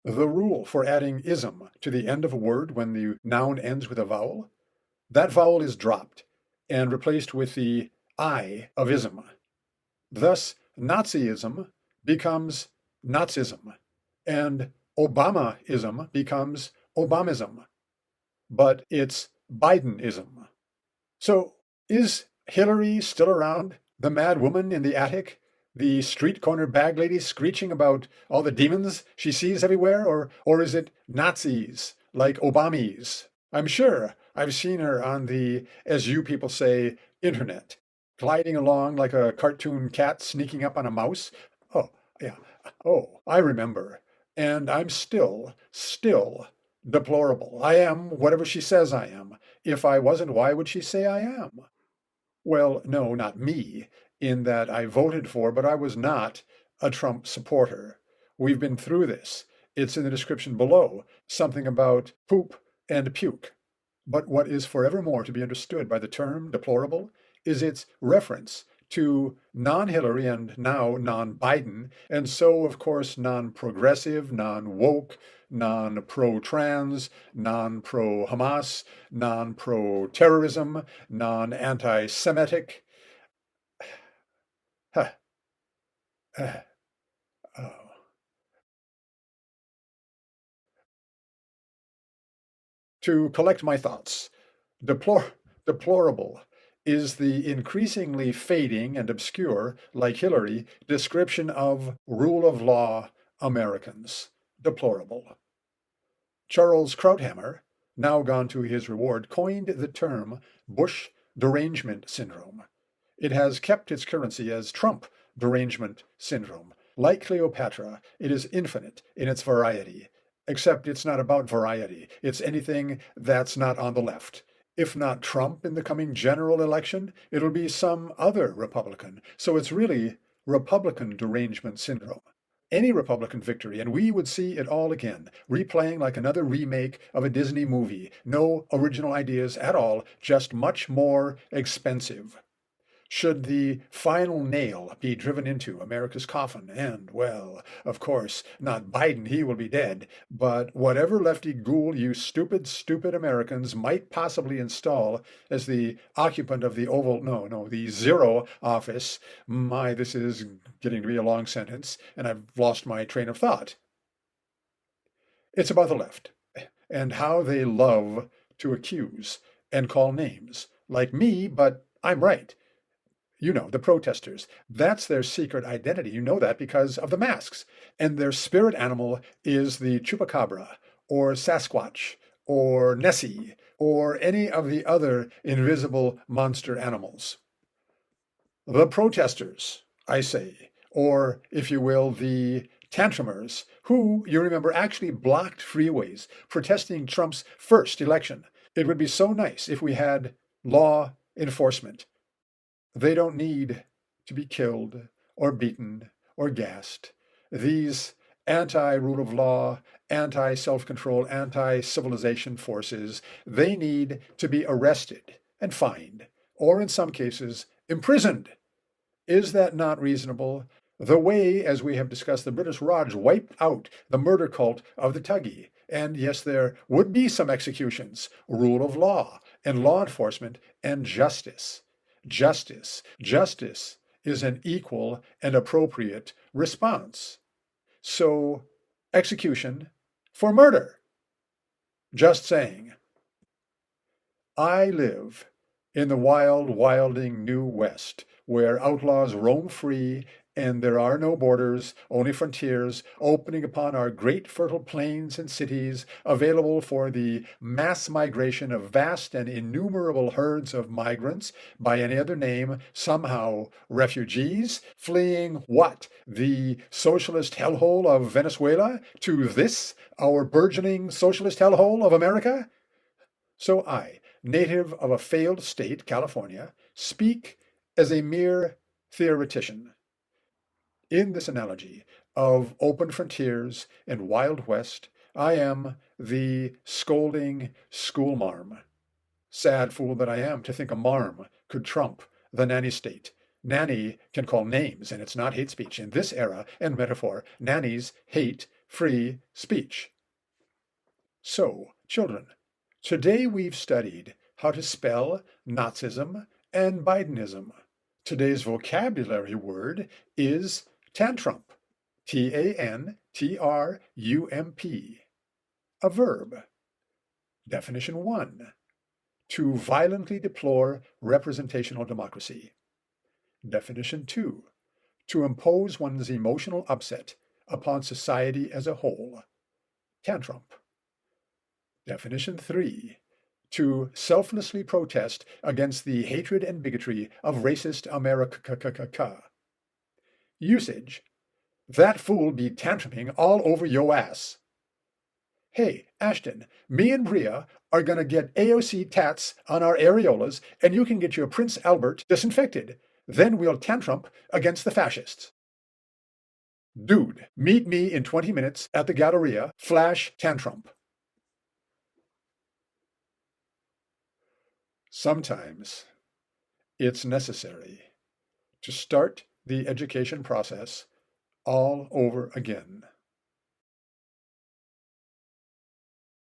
The rule for adding ism to the end of a word when the noun ends with a vowel, that vowel is dropped and replaced with the I of ism. Thus, Nazism becomes Nazism, and Obama-ism becomes Obamism, but it's Biden-ism. So, is Hillary still around? The mad woman in the attic? The street corner bag lady screeching about all the demons she sees everywhere? Or is it Nazis like Obamis? I'm sure I've seen her on the, as you people say, internet, gliding along like a cartoon cat sneaking up on a mouse. Oh, yeah. Oh, I remember. And I'm still deplorable. I am whatever she says I am. If I wasn't, why would she say I am? Well, no, not me, in that I voted for, but I was not a Trump supporter. We've been through this. It's in the description below, something about poop and puke. But what is forevermore to be understood by the term deplorable is its reference to non-Hillary and now non-Biden, and so, of course, non-progressive, non-woke, non-pro-trans, non-pro-Hamas, non-pro-terrorism, non-anti-Semitic. Huh. Oh. To collect my thoughts, deplorable is the increasingly fading and obscure, like Hillary, description of rule of law Americans. Deplorable. Charles Krauthammer, now gone to his reward, coined the term Bush derangement syndrome. It has kept its currency as Trump derangement syndrome. Like Cleopatra, it is infinite in its variety, except it's not about variety. It's anything that's not on the left. If not Trump in the coming general election, it'll be some other Republican. So it's really Republican derangement syndrome. Any Republican victory, and we would see it all again, replaying like another remake of a Disney movie. No original ideas at all, just much more expensive. Should the final nail be driven into America's coffin, and, well, of course, not Biden, he will be dead, but whatever lefty ghoul you stupid Americans might possibly install as the occupant of the the Zero office, my, this is getting to be a long sentence, and I've lost my train of thought. It's about the left, and how they love to accuse and call names, like me, but I'm right. You know, the protesters. That's their secret identity. You know that because of the masks. And their spirit animal is the chupacabra, or Sasquatch, or Nessie, or any of the other invisible monster animals. The protesters, I say, or, if you will, the tantrumers, who, you remember, actually blocked freeways protesting Trump's first election. It would be so nice if we had law enforcement. They don't need to be killed or beaten or gassed. These anti-rule of law, anti-self-control, anti-civilization forces, they need to be arrested and fined, or in some cases, imprisoned. Is that not reasonable? The way, as we have discussed, the British Raj wiped out the murder cult of the Thuggee. And yes, there would be some executions, rule of law, and law enforcement, and justice. Justice is an equal and appropriate response. So, execution for murder. Just saying. I live in the wilding New West, where outlaws roam free and there are no borders, only frontiers, opening upon our great fertile plains and cities, available for the mass migration of vast and innumerable herds of migrants, by any other name, somehow refugees, fleeing what? The socialist hellhole of Venezuela to this, our burgeoning socialist hellhole of America? So I, native of a failed state, California, speak as a mere theoretician. In this analogy of open frontiers and Wild West, I am the scolding schoolmarm. Sad fool that I am to think a marm could trump the nanny state. Nanny can call names, and it's not hate speech. In this era and metaphor, nannies hate free speech. So, children, today we've studied how to spell Nazism and Biden-ism. Today's vocabulary word is tantrum, T-A-N-T-R-U-M-P. A verb. Definition 1. To violently deplore representational democracy. Definition 2. To impose one's emotional upset upon society as a whole. Tantrum. Definition 3. To selflessly protest against the hatred and bigotry of racist America. Usage. That fool be tantruming all over yo ass. Hey, Ashton, me and Bria are gonna get AOC tats on our areolas, and you can get your Prince Albert disinfected. Then we'll tantrum against the fascists. Dude, meet me in 20 minutes at the Galleria, flash tantrum. Sometimes it's necessary to start the education process all over again.